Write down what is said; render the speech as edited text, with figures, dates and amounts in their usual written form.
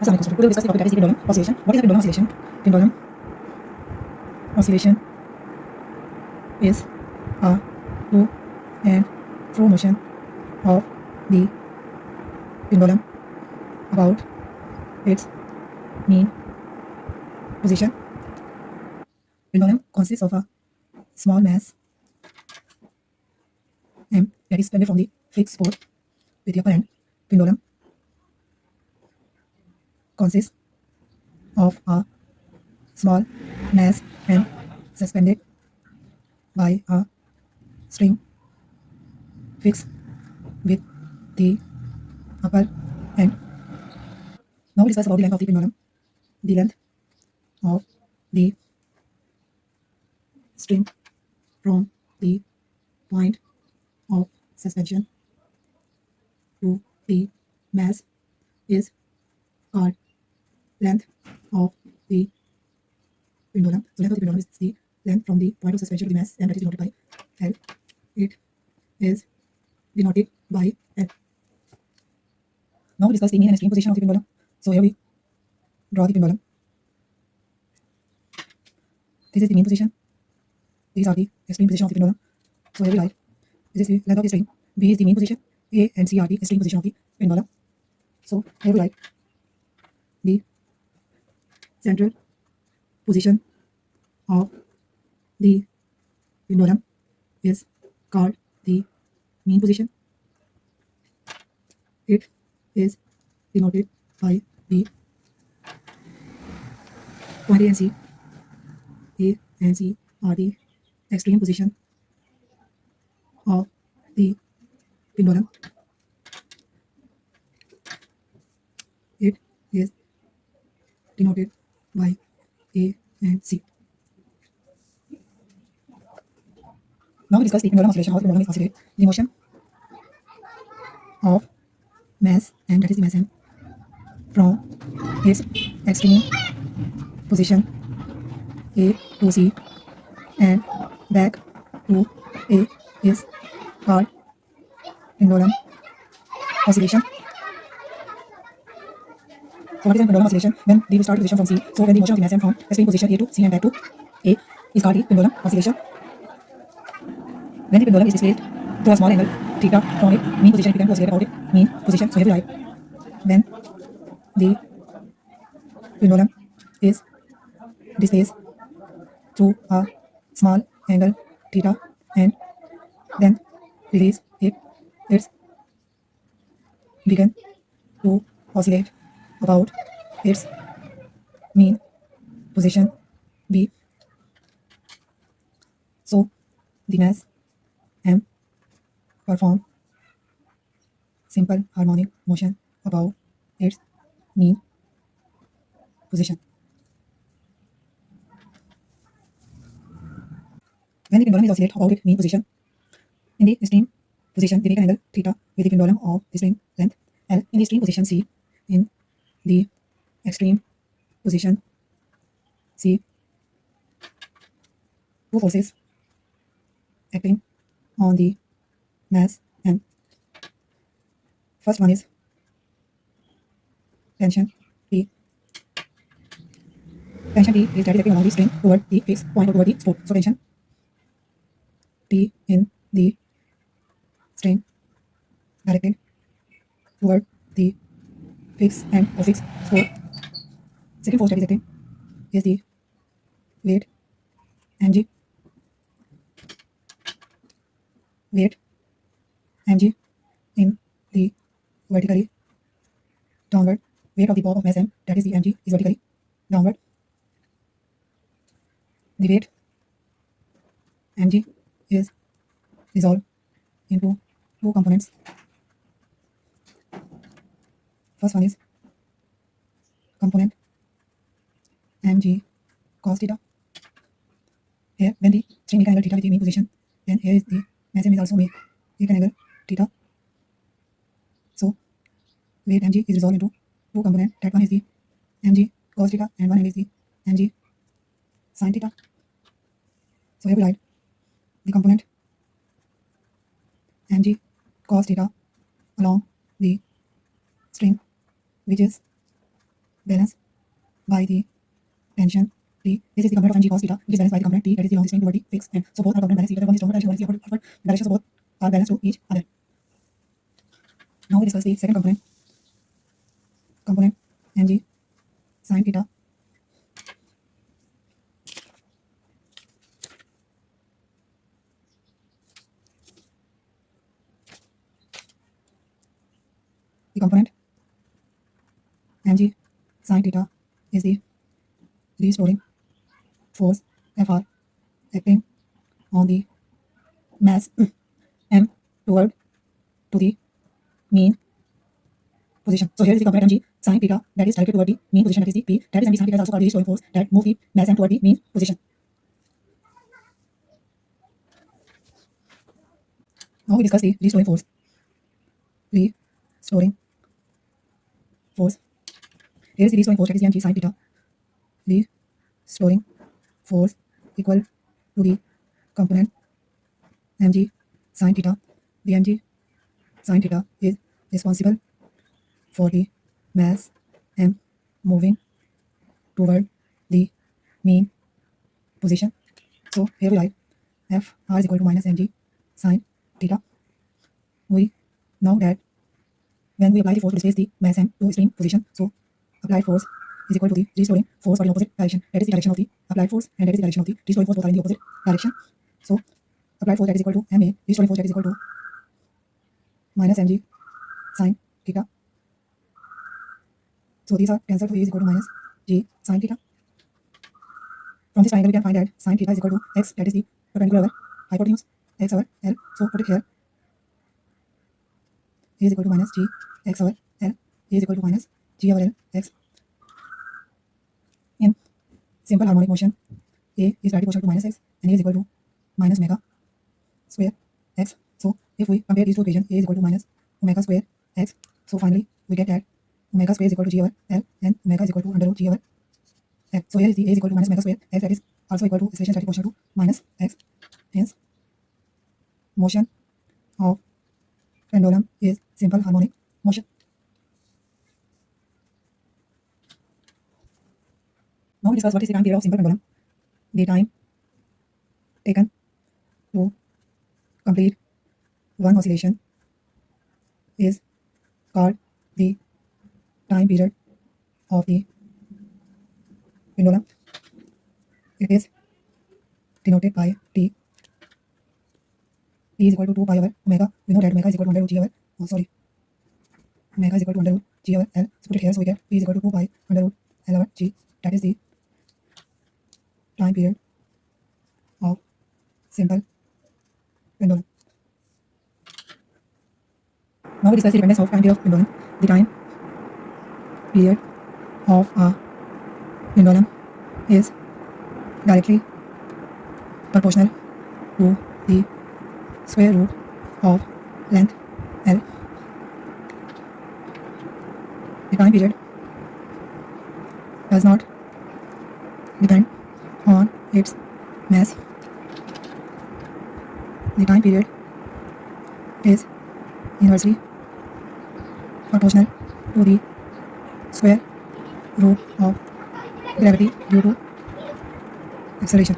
Assalamualaikum. Today we will discuss the topic that is the pendulum oscillation. What is the pendulum oscillation? Pendulum oscillation is a to and fro motion of the pendulum about its mean position. Pendulum consists of a small mass m that is suspended from the fixed pole with the upper end. Pendulum consists of a small mass m suspended by a string fixed with the upper end. Now we discuss about the length of the pendulum. The length of the string from the point of suspension to the mass is called length of the pendulum. So length of the pendulum is the length from the point of suspension to the mass, and that is denoted by L. It is denoted by L. Now we discuss the mean and extreme position of the pendulum. So here we draw the pendulum. This is the mean position. These are the extreme position of the pendulum. So here we write, this is the length of the string. B is the mean position. A and C are the extreme position of the pendulum. So here we write, the central position of the pendulum is called the mean position. It is denoted by the point A and C. A and C are the extreme position of the pendulum. It is denoted by A and C. Now we discuss the pendulum oscillation. How the pendulum is oscillate. The motion of mass, and that is the mass m, from its extreme position A to C and back to A is called pendulum oscillation. So what is a pendulum oscillation? When the start position from C, so when the motion of the mass m from extreme position A to C and back to A is called the pendulum oscillation. When the pendulum is displaced to a small angle theta from its mean position, it began to oscillate about its mean position. So here we write, when the pendulum is displaced to a small angle theta and then release it, it's began to oscillate about its mean position B. So the mass M perform simple harmonic motion about its mean position. When the pendulum is oscillate about its mean position, in the extreme position, we make an angle theta with the pendulum of the string length L. In the extreme position C, in the extreme position C, two forces acting on the mass M. First one is tension T. Tension T is directly acting along the string toward the fixed point or toward the spoke. So tension T in the string directed toward the fixed end or fixed spoke. Second force that is acting is the weight mg. Weight mg in the vertically downward. Weight of the ball of mass m, that is the mg, is vertically downward. The weight mg is resolved into two components. First one is component mg cos theta. Here, when the string make an angle theta with the mean position, then here is the mass m is also make an angle theta. So weight mg is resolved into two components. That one is the mg cos theta and one is the mg sin theta. So here we write the component mg cos theta along the string, which is balanced by the tension T. This is the component of mg cos theta, which is balanced by the component T that is the long distance toward the fixed end. So both are component balanced. Either one is stronger direction, one is the upward direction. So both are balanced to each other. Now we discuss the second component mg sin theta. The component mg sin theta is the restoring force Fr acting on the mass m toward to the mean position. So here is the component mg sin theta that is directed toward the mean position, that is the P. That is mg sin theta is also called the restoring force that move the mass m toward the mean position. Now we discuss the restoring force. Restoring force. Here is the restoring force, that is the mg sin theta. Restoring force equal to the component mg sin theta. The mg sin theta is responsible for the mass m moving toward the mean position. So here we write F r is equal to minus mg sin theta. We know that when we apply the force to displace the mass m to its mean position, so applied force is equal to the restoring force for the opposite direction. That is the direction of the applied force and that is the direction of the restoring force, both are in the opposite direction. So applied force that is equal to ma, restoring force that is equal to minus mg sin theta. So these are cancelled, so A is equal to minus g sin theta. From this triangle we can find that sin theta is equal to x, that is the perpendicular over hypotenuse, x over L. So put it here. A is equal to minus g x over L. A is equal to minus g over L x. In simple harmonic motion, A is directly proportional to minus x and A is equal to minus omega square x. So if we compare these two equations, A is equal to minus omega square x. So finally we get that omega square is equal to g over L and omega is equal to under root g over x. So here is the A is equal to minus omega square x, that is also equal to acceleration directly proportional to minus x. Hence motion of pendulum is simple harmonic motion. Now we discuss what is the time period of simple pendulum. The time taken to complete one oscillation is called the time period of the pendulum. It is denoted by T. T is equal to 2 pi over omega. We know that omega is equal to under root g over, omega is equal to under root g over L. So put it here, so we get T is equal to 2 pi under root L over g. That is the time period of simple pendulum. Now we discuss the dependence of time period of pendulum. The time period of a pendulum is directly proportional to the square root of length L. The time period does not depend on its mass. The time period is inversely proportional to the square root of gravity due to acceleration.